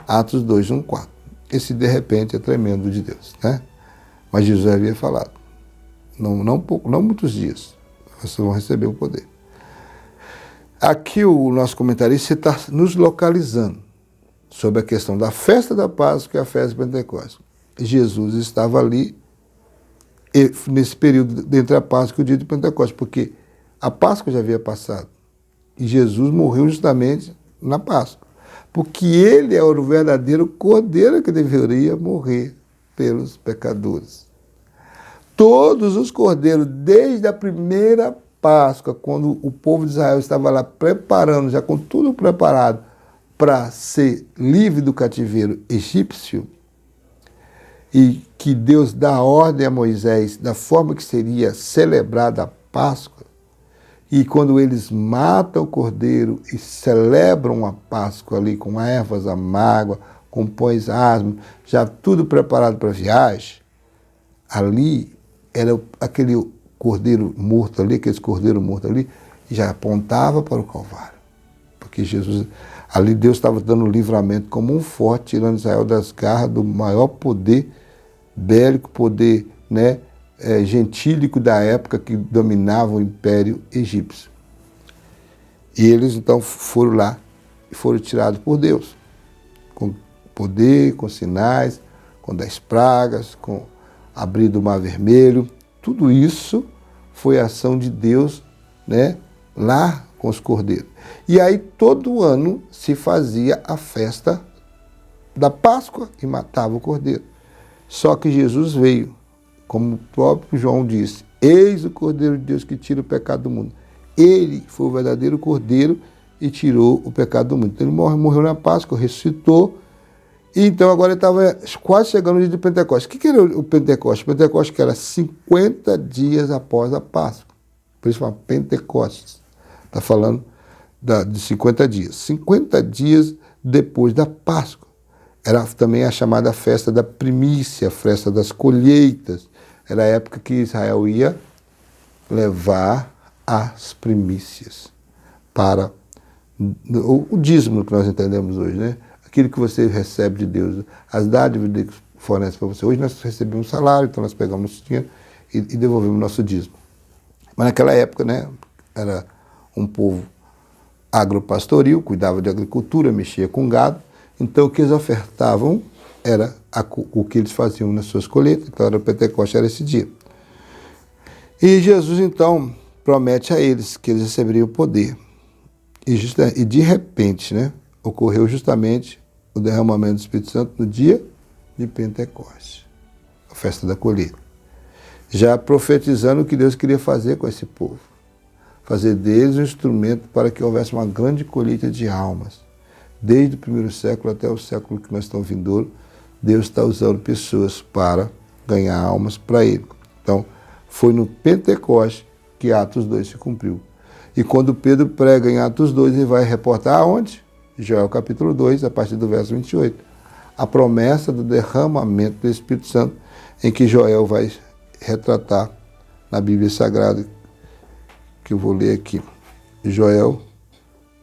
Atos 2, 1, 4. Esse de repente é tremendo de Deus, né? Mas Jesus havia falado, não muitos dias, vocês vão receber o poder. Aqui o nosso comentarista está nos localizando sobre a questão da festa da Páscoa e a festa de Pentecostes. Jesus estava ali nesse período entre a Páscoa e o dia de Pentecostes, porque a Páscoa já havia passado e Jesus morreu justamente na Páscoa, porque ele é o verdadeiro cordeiro que deveria morrer pelos pecadores. Todos os cordeiros, desde a primeira Páscoa, quando o povo de Israel estava lá preparando, já com tudo preparado para ser livre do cativeiro egípcio, e que Deus dá ordem a Moisés da forma que seria celebrada a Páscoa, e quando eles matam o cordeiro e celebram a Páscoa ali com ervas amargas, com pães asmos, já tudo preparado para a viagem, ali era aquele cordeiro morto ali, aquele cordeiro morto ali, já apontava para o Calvário. Porque Jesus, ali Deus estava dando livramento como um forte, tirando Israel das garras do maior poder bélico, poder, né, gentílico da época que dominava o Império Egípcio. E eles então foram lá e foram tirados por Deus, com poder, com sinais, com 10 pragas, com abrir do Mar Vermelho. Tudo isso foi a ação de Deus, né, lá com os cordeiros. E aí todo ano se fazia a festa da Páscoa e matava o cordeiro. Só que Jesus veio, como o próprio João disse, eis o Cordeiro de Deus que tira o pecado do mundo. Ele foi o verdadeiro Cordeiro e tirou o pecado do mundo. Então ele morreu na Páscoa, ressuscitou. E então agora ele estava quase chegando no dia de Pentecostes. O que era o Pentecostes? O Pentecostes que era 50 dias após a Páscoa. Por isso chama Pentecostes. Está falando de 50 dias. 50 dias depois da Páscoa. Era também a chamada festa da primícia, a festa das colheitas. Era a época que Israel ia levar as primícias para o dízimo que nós entendemos hoje, né? Aquilo que você recebe de Deus, as dádivas que Deus fornece para você. Hoje nós recebemos um salário, então nós pegamos nosso dinheiro e devolvemos nosso dízimo. Mas naquela época, né, era um povo agropastoril, cuidava de agricultura, mexia com gado. Então o que eles ofertavam era o que eles faziam nas suas colheitas. Então era o Pentecostes, era esse dia. E Jesus então promete a eles que eles receberiam o poder. E de repente, né, ocorreu justamente o derramamento do Espírito Santo no dia de Pentecostes, a festa da colheita. Já profetizando o que Deus queria fazer com esse povo. Fazer deles um instrumento para que houvesse uma grande colheita de almas. Desde o primeiro século até o século que nós estamos vindouro, Deus está usando pessoas para ganhar almas para Ele. Então, foi no Pentecostes que Atos 2 se cumpriu. E quando Pedro prega em Atos 2, ele vai reportar aonde? Joel capítulo 2, a partir do verso 28. A promessa do derramamento do Espírito Santo, em que Joel vai retratar na Bíblia Sagrada, que eu vou ler aqui. Joel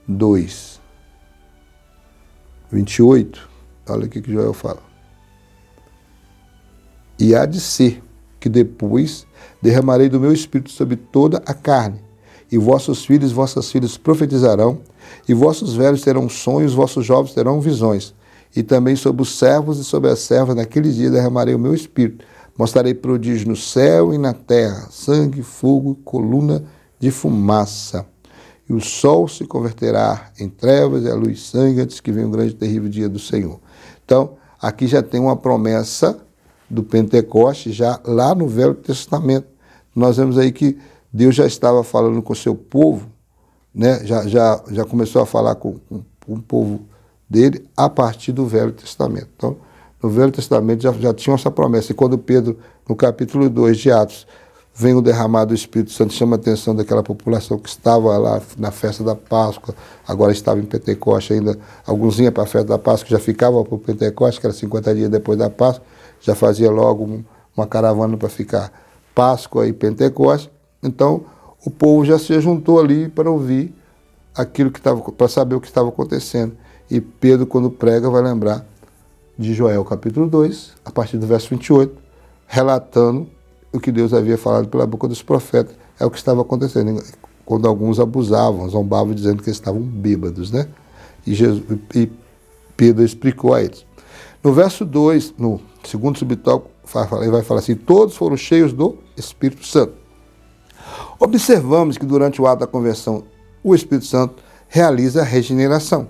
2, 28. Olha o que Joel fala. E há de ser que depois derramarei do meu Espírito sobre toda a carne, e vossos filhos e vossas filhas profetizarão, e vossos velhos terão sonhos, vossos jovens terão visões. E também sobre os servos e sobre as servas, naqueles dias derramarei o meu Espírito. Mostrarei prodígios no céu e na terra, sangue, fogo, coluna de fumaça. E o sol se converterá em trevas e a luz sangue, antes que venha o grande e terrível dia do Senhor. Então, aqui já tem uma promessa do Pentecostes, já lá no Velho Testamento. Nós vemos aí que Deus já estava falando com o seu povo, né? já começou a falar com o povo dele a partir do Velho Testamento. Então, no Velho Testamento já tinha essa promessa. E quando Pedro, no capítulo 2 de Atos, vem o derramado do Espírito Santo, chama a atenção daquela população que estava lá na festa da Páscoa, agora estava em Pentecoste ainda, alguns iam para a festa da Páscoa, já ficavam para o Pentecoste, que era 50 dias depois da Páscoa, já fazia logo uma caravana para ficar Páscoa e Pentecoste. Então, o povo já se juntou ali para ouvir aquilo que estava, para saber o que estava acontecendo. E Pedro, quando prega, vai lembrar de Joel, capítulo 2, a partir do verso 28, relatando o que Deus havia falado pela boca dos profetas. É o que estava acontecendo, quando alguns abusavam, zombavam, dizendo que eles estavam bêbados, né? E Pedro explicou a eles. No verso 2, no segundo subtópico, ele vai falar assim: todos foram cheios do Espírito Santo. Observamos que durante o ato da conversão, o Espírito Santo realiza a regeneração.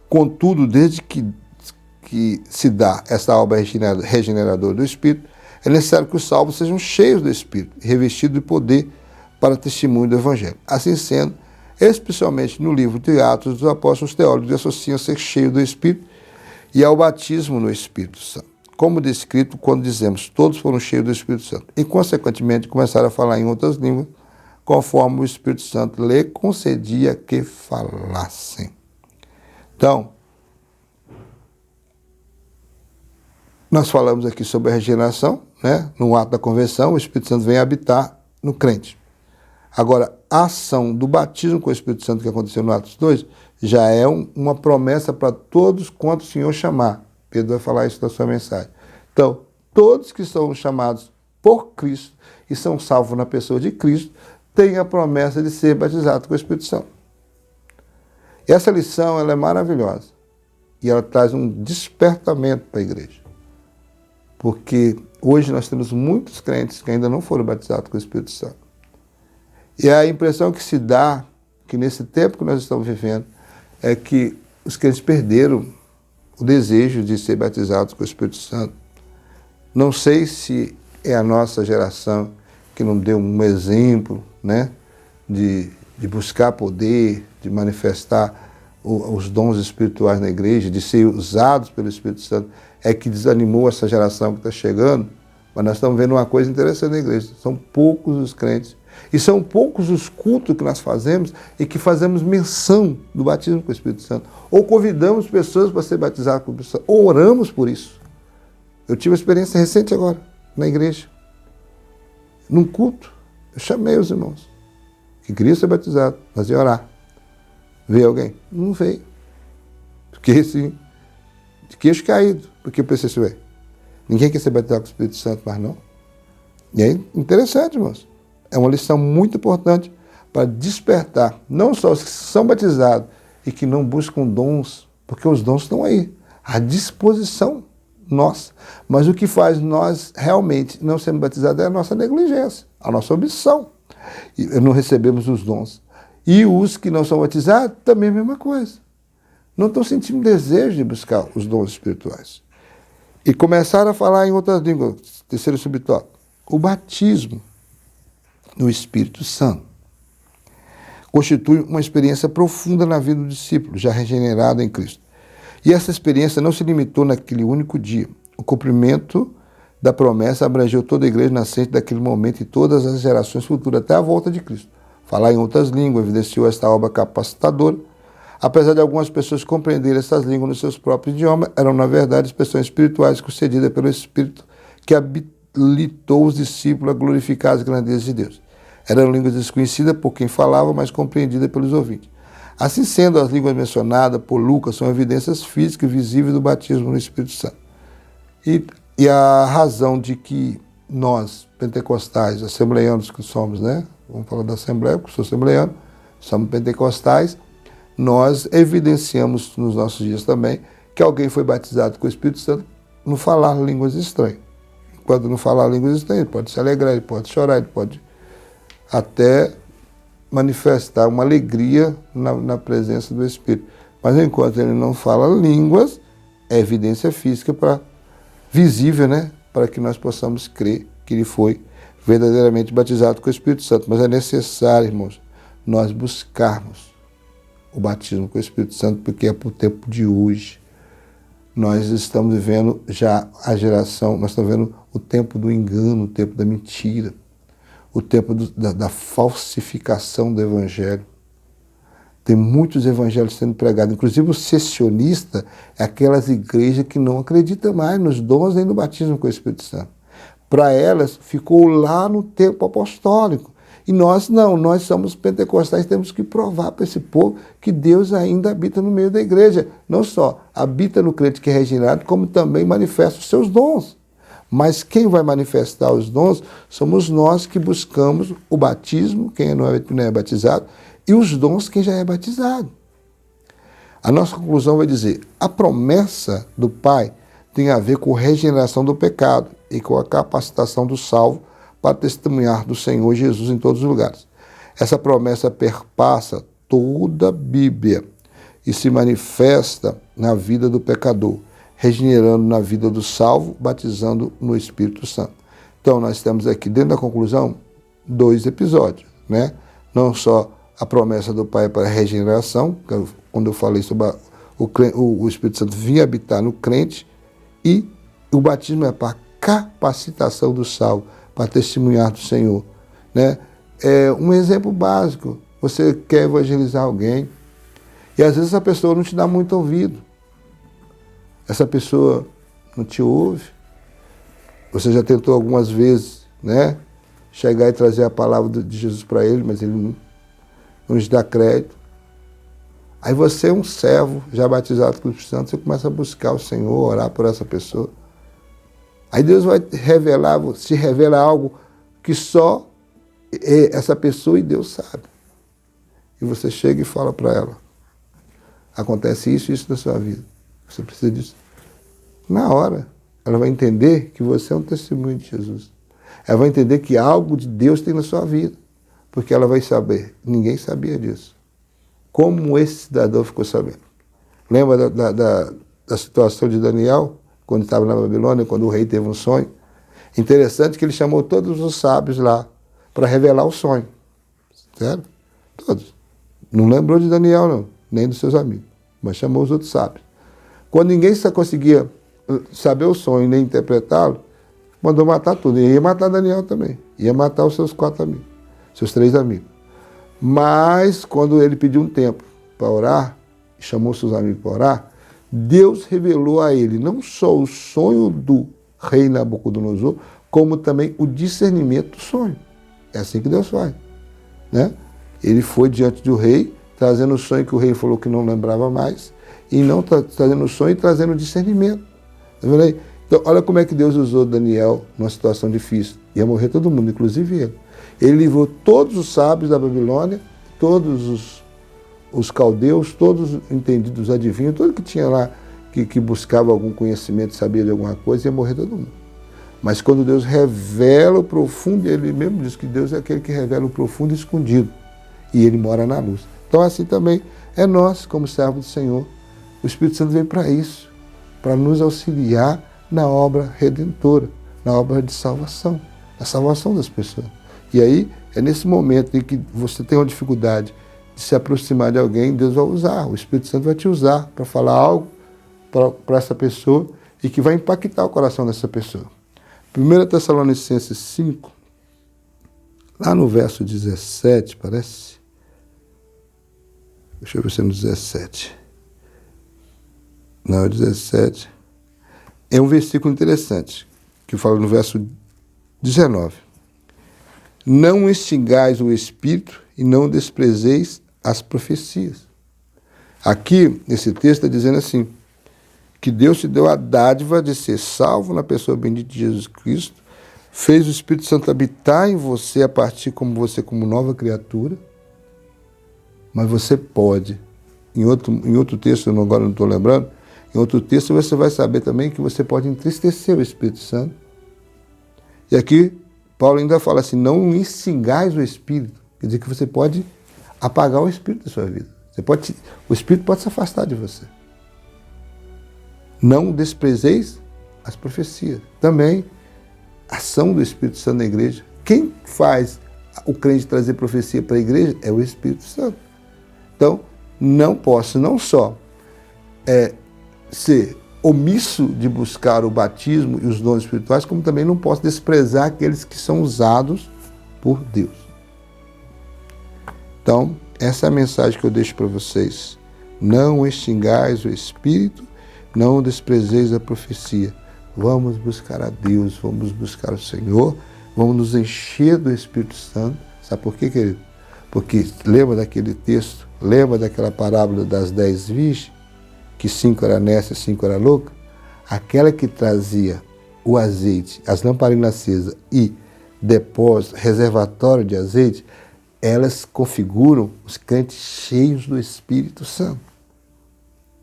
Contudo, desde que se dá essa obra regeneradora do Espírito, é necessário que os salvos sejam cheios do Espírito, revestidos de poder para testemunho do Evangelho. Assim sendo, especialmente no livro de Atos dos Apóstolos, os teólogos associam ser cheio do Espírito e ao batismo no Espírito Santo, como descrito quando dizemos todos foram cheios do Espírito Santo, e consequentemente começaram a falar em outras línguas, conforme o Espírito Santo lhe concedia que falassem. Então, nós falamos aqui sobre a regeneração, né? No ato da conversão, o Espírito Santo vem habitar no crente. Agora, a ação do batismo com o Espírito Santo que aconteceu no Atos 2 já é uma promessa para todos quanto o Senhor chamar. Pedro vai falar isso na sua mensagem. Então, todos que são chamados por Cristo e são salvos na pessoa de Cristo têm a promessa de ser batizados com o Espírito Santo. Essa lição ela é maravilhosa e ela traz um despertamento para a igreja. Porque hoje nós temos muitos crentes que ainda não foram batizados com o Espírito Santo. E a impressão que se dá, que nesse tempo que nós estamos vivendo, é que os crentes perderam o desejo de ser batizados com o Espírito Santo. Não sei se é a nossa geração que não deu um exemplo, né, de buscar poder, de manifestar os dons espirituais na igreja, de ser usados pelo Espírito Santo, é que desanimou essa geração que está chegando. Mas nós estamos vendo uma coisa interessante na igreja: são poucos os crentes e são poucos os cultos que nós fazemos e que fazemos menção do batismo com o Espírito Santo, ou convidamos pessoas para ser batizadas com o Espírito Santo, ou oramos por isso. Eu tive uma experiência recente agora na igreja, num culto. Eu chamei os irmãos que queriam ser batizados, mas ia orar. Veio alguém? Não veio. Fiquei assim, de queixo caído, porque eu pensei assim: ninguém quer ser batizado com o Espírito Santo, mas não. E é interessante, irmãos. É uma lição muito importante para despertar, não só os que são batizados e que não buscam dons, porque os dons estão aí, à disposição nossa. Mas o que faz nós realmente não sermos batizados é a nossa negligência, a nossa omissão. E não recebemos os dons. E os que não são batizados, também é a mesma coisa. Não estão sentindo desejo de buscar os dons espirituais. E começaram a falar em outras línguas, terceiro subtópico. O batismo no Espírito Santo constitui uma experiência profunda na vida do discípulo, já regenerado em Cristo. E essa experiência não se limitou naquele único dia. O cumprimento da promessa abrangeu toda a igreja nascente daquele momento e todas as gerações futuras, até a volta de Cristo. Falar em outras línguas evidenciou esta obra capacitadora. Apesar de algumas pessoas compreenderem essas línguas nos seus próprios idiomas, eram, na verdade, expressões espirituais concedidas pelo Espírito que habilitou os discípulos a glorificar as grandezas de Deus. Eram línguas desconhecidas por quem falava, mas compreendidas pelos ouvintes. Assim sendo, as línguas mencionadas por Lucas são evidências físicas e visíveis do batismo no Espírito Santo. E a razão de que nós, pentecostais, assembleianos que somos, né? Vamos falar da Assembleia, porque eu sou assembleiano, somos pentecostais, nós evidenciamos nos nossos dias também que alguém foi batizado com o Espírito Santo no falar línguas estranhas. Quando não falar línguas estranhas, ele pode se alegrar, ele pode chorar, ele pode até manifestar uma alegria na presença do Espírito. Mas enquanto ele não fala línguas, é evidência física visível, né? Para que nós possamos crer que ele foi verdadeiramente batizado com o Espírito Santo. Mas é necessário, irmãos, nós buscarmos o batismo com o Espírito Santo, porque é para o tempo de hoje. Nós estamos vivendo já a geração, nós estamos vendo o tempo do engano, o tempo da mentira, o tempo da falsificação do evangelho. Tem muitos evangelhos sendo pregados, inclusive o cessionista é aquelas igrejas que não acreditam mais nos dons nem no batismo com o Espírito Santo. Para elas, ficou lá no tempo apostólico. E nós não, nós somos pentecostais, temos que provar para esse povo que Deus ainda habita no meio da igreja. Não só habita no crente que é regenerado, como também manifesta os seus dons. Mas quem vai manifestar os dons somos nós que buscamos o batismo, quem não é batizado, e os dons quem já é batizado. A nossa conclusão vai dizer, a promessa do Pai tem a ver com a regeneração do pecado e com a capacitação do salvo para testemunhar do Senhor Jesus em todos os lugares. Essa promessa perpassa toda a Bíblia e se manifesta na vida do pecador, regenerando na vida do salvo, batizando no Espírito Santo. Então, nós temos aqui, dentro da conclusão, 2 episódios, né? Não só a promessa do Pai para a regeneração, quando eu falei sobre o Espírito Santo vir habitar no crente, e o batismo é para a capacitação do salvo, para testemunhar do Senhor, né? É um exemplo básico. Você quer evangelizar alguém e às vezes essa pessoa não te dá muito ouvido. Essa pessoa não te ouve. Você já tentou algumas vezes, né, chegar e trazer a palavra de Jesus para ele, mas ele não te dá crédito. Aí você é um servo já batizado com o Espírito Santo, você começa a buscar o Senhor, orar por essa pessoa. Aí Deus vai se revela algo que só essa pessoa e Deus sabe. E você chega e fala para ela, acontece isso e isso na sua vida. Você precisa disso. Na hora, ela vai entender que você é um testemunho de Jesus. Ela vai entender que algo de Deus tem na sua vida. Porque ela vai saber, ninguém sabia disso. Como esse cidadão ficou sabendo? Lembra da situação de Daniel? Quando estava na Babilônia, quando o rei teve um sonho. Interessante que ele chamou todos os sábios lá para revelar o sonho. Certo? Todos. Não lembrou de Daniel, não, nem dos seus amigos, mas chamou os outros sábios. Quando ninguém conseguia saber o sonho nem interpretá-lo, mandou matar tudo. E ia matar Daniel também. Ia matar os seus 4 amigos, seus 3 amigos. Mas quando ele pediu um tempo para orar, chamou seus amigos para orar, Deus revelou a ele não só o sonho do rei Nabucodonosor, como também o discernimento do sonho. É assim que Deus faz, né? Ele foi diante do rei, trazendo o sonho que o rei falou que não lembrava mais, e não trazendo o sonho e trazendo o discernimento. Tá vendo aí? Então, olha como é que Deus usou Daniel numa situação difícil. Ia morrer todo mundo, inclusive ele. Ele livrou todos os sábios da Babilônia, todos os caldeus, todos os entendidos, adivinhos, todo que tinha lá, que buscava algum conhecimento, sabia de alguma coisa, ia morrer todo mundo. Mas quando Deus revela o profundo, ele mesmo diz que Deus é aquele que revela o profundo e escondido, e ele mora na luz. Então assim também é nós, como servos do Senhor. O Espírito Santo veio para isso, para nos auxiliar na obra redentora, na obra de salvação, na salvação das pessoas. E aí, é nesse momento em que você tem uma dificuldade de se aproximar de alguém, Deus vai usar, o Espírito Santo vai te usar para falar algo para essa pessoa e que vai impactar o coração dessa pessoa. 1 Tessalonicenses 5, lá no verso 17, parece. Deixa eu ver se é no 17. Não, é 17. É um versículo interessante, que fala no verso 19. Não extingais o Espírito e não desprezeis as profecias. Aqui, nesse texto, está dizendo assim, que Deus te deu a dádiva de ser salvo na pessoa bendita de Jesus Cristo, fez o Espírito Santo habitar em você a partir como nova criatura, mas você pode, em outro texto, agora não estou lembrando, em outro texto você vai saber também que você pode entristecer o Espírito Santo. E aqui, Paulo ainda fala assim, não extingais o Espírito, quer dizer que você pode apagar o Espírito da sua vida. O Espírito pode se afastar de você. Não desprezeis as profecias. Também, ação do Espírito Santo na igreja. Quem faz o crente trazer profecia para a igreja é o Espírito Santo. Então, não posso não só ser omisso de buscar o batismo e os dons espirituais, como também não posso desprezar aqueles que são usados por Deus. Então, essa é a mensagem que eu deixo para vocês. Não extingais o Espírito, não desprezeis a profecia. Vamos buscar a Deus, vamos buscar o Senhor, vamos nos encher do Espírito Santo. Sabe por quê, querido? Porque lembra daquele texto, lembra daquela parábola das 10 virgens, que 5 era nessa e 5 era louca? Aquela que trazia o azeite, as lamparinas acesas e depósito, reservatório de azeite, elas configuram os crentes cheios do Espírito Santo.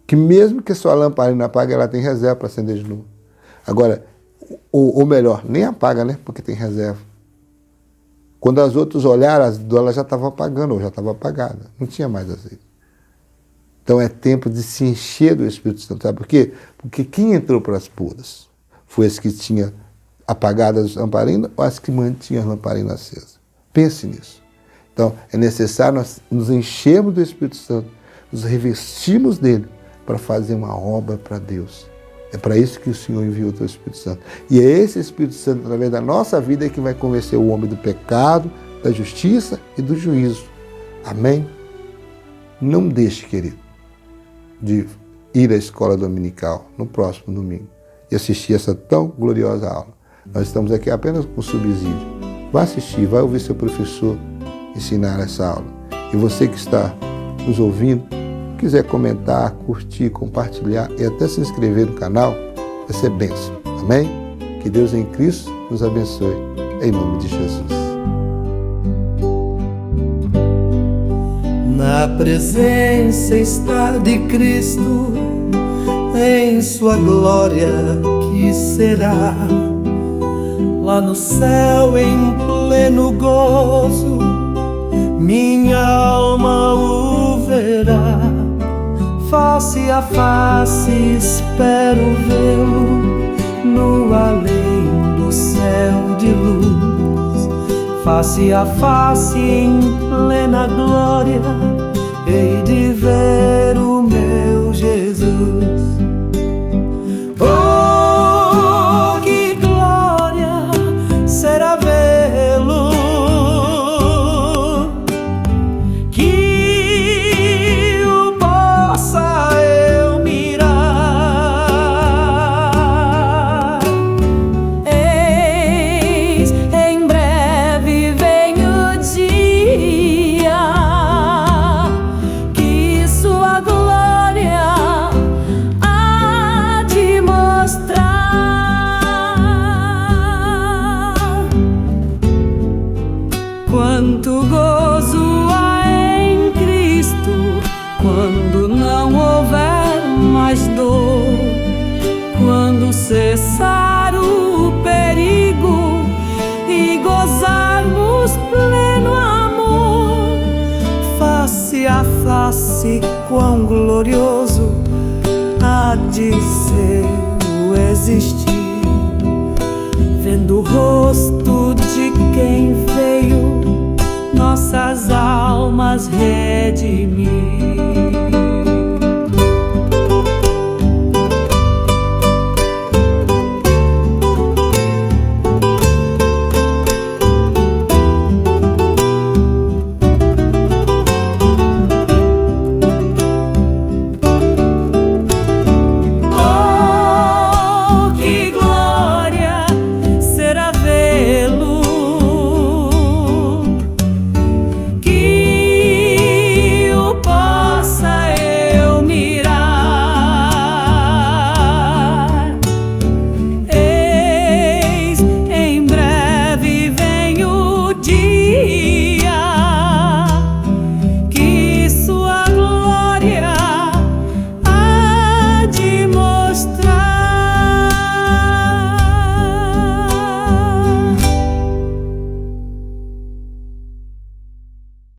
Que mesmo que a sua lamparina apague, ela tem reserva para acender de novo. Agora, ou melhor, nem apaga, né? Porque tem reserva. Quando as outras olharam, ela já estava apagando, ou já estava apagada. Não tinha mais azeite. Então é tempo de se encher do Espírito Santo. Sabe por quê? Porque quem entrou para as bodas foi as que tinham apagado as lamparinas ou as que mantinham as lamparinas acesas. Pense nisso. Então é necessário nós nos enchermos do Espírito Santo, nos revestirmos dele para fazer uma obra para Deus. É para isso que o Senhor enviou o teu Espírito Santo. E é esse Espírito Santo, através da nossa vida, que vai convencer o homem do pecado, da justiça e do juízo. Amém? Não deixe, querido, de ir à escola dominical no próximo domingo e assistir essa tão gloriosa aula. Nós estamos aqui apenas com subsídio. Vá assistir, vai ouvir seu professor ensinar essa aula. E você que está nos ouvindo, quiser comentar, curtir, compartilhar e até se inscrever no canal, vai ser bênção. Amém? Que Deus em Cristo nos abençoe. Em nome de Jesus. Na presença está de Cristo, em sua glória que será. Lá no céu em pleno gozo, minha alma o verá. Face a face espero vê-lo, no além do céu de luz. Face a face em plena glória, hei de ver o meu Jesus. Oh, que glória será vê-lo, que o possa eu mirar. Eis, em breve vem o dia que sua glória há de mostrar. Quanto gozo há em Cristo, quando não houver mais dor, quando cessar o perigo e gozarmos pleno amor. Face a face, quão glorioso há de ser o existir, vendo o rosto de quem veio nossas almas redimir.